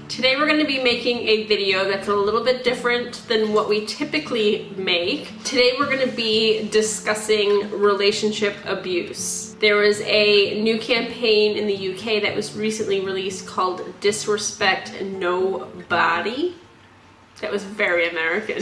Today we're going to be making a video that's a little bit different than what we typically make. Today we're going to be discussing relationship abuse. There was a new campaign in the UK that was recently released called Disrespect Nobody. That was very American.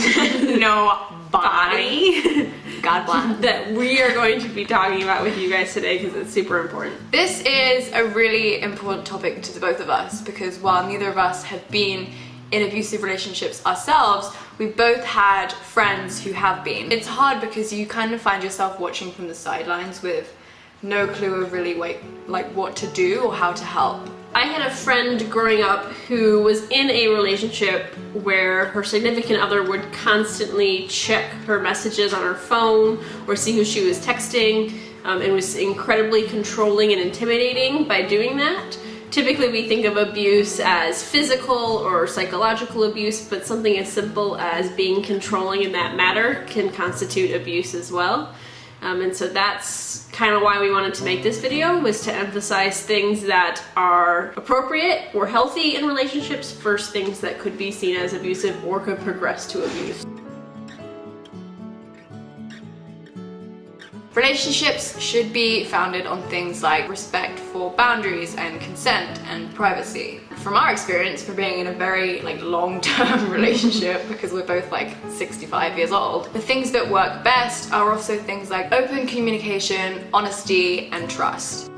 Nobody. God bless. That we are going to be talking about with you guys today because it's super important. This is a really important topic to the both of us because while neither of us have been in abusive relationships ourselves, we've both had friends who have been. It's hard because you kind of find yourself watching from the sidelines with no clue of really like what to do or how to help. I had a friend growing up who was in a relationship where her significant other would constantly check her messages on her phone or see who she was texting, and was incredibly controlling and intimidating by doing that. Typically we think of abuse as physical or psychological abuse, but something as simple as being controlling in that matter can constitute abuse as well. And so that's kind of why we wanted to make this video, was to emphasize things that are appropriate or healthy in relationships versus things that could be seen as abusive or could progress to abuse. Relationships should be founded on things like respect for boundaries and consent and privacy. From our experience, from being in a very long-term relationship, because we're both 65 years old, the things that work best are also things like open communication, honesty, and trust.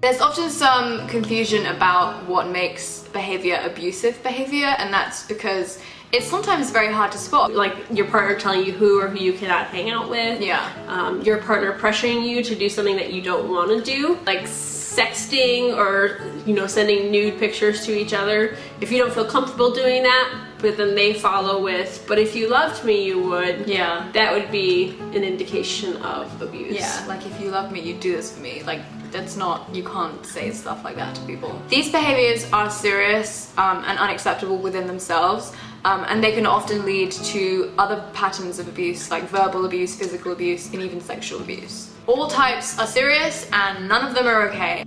There's often some confusion about what makes behavior abusive behavior, and that's because it's sometimes very hard to spot. Like your partner telling you who or who you cannot hang out with. Yeah. Your partner pressuring you to do something that you don't want to do. Like sexting or, sending nude pictures to each other. If you don't feel comfortable doing that, but then they follow with, but if you loved me, you would. Yeah. That would be an indication of abuse. Yeah, if you love me, you'd do this for me. That's not, you can't say stuff like that to people. These behaviors are serious and unacceptable within themselves. And they can often lead to other patterns of abuse, like verbal abuse, physical abuse, and even sexual abuse. All types are serious and none of them are okay.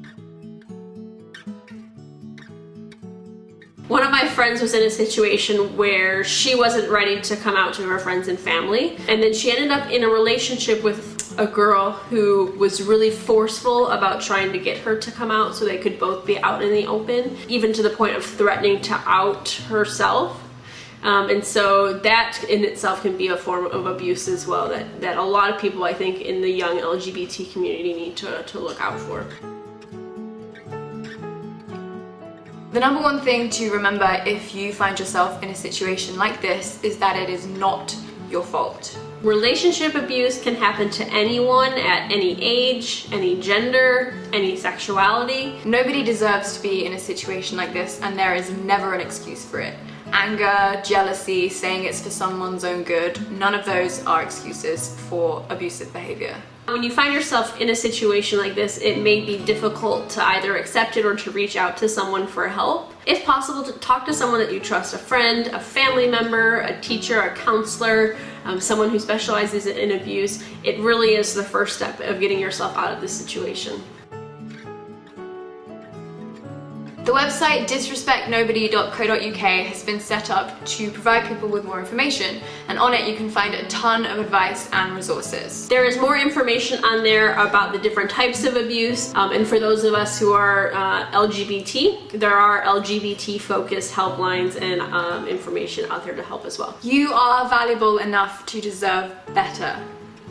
One of my friends was in a situation where she wasn't ready to come out to her friends and family, and then she ended up in a relationship with a girl who was really forceful about trying to get her to come out so they could both be out in the open, even to the point of threatening to out herself. And so that in itself can be a form of abuse as well, that a lot of people, I think, in the young LGBT community need to look out for. The number one thing to remember if you find yourself in a situation like this is that it is not your fault. Relationship abuse can happen to anyone at any age, any gender, any sexuality. Nobody deserves to be in a situation like this, and there is never an excuse for it. Anger, jealousy, saying it's for someone's own good, none of those are excuses for abusive behavior. When you find yourself in a situation like this, it may be difficult to either accept it or to reach out to someone for help. If possible, to talk to someone that you trust, a friend, a family member, a teacher, a counselor, someone who specializes in abuse. It really is the first step of getting yourself out of this situation. The website disrespectnobody.co.uk has been set up to provide people with more information, and on it you can find a ton of advice and resources. There is more information on there about the different types of abuse, and for those of us who are LGBT, there are LGBT focused helplines and information out there to help as well. You are valuable enough to deserve better.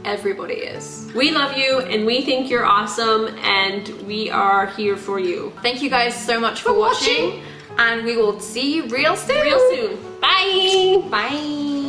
Everybody is. We love you and we think you're awesome, and we are here for you. Thank you guys so much for watching, and we will see you real soon. Bye! Bye!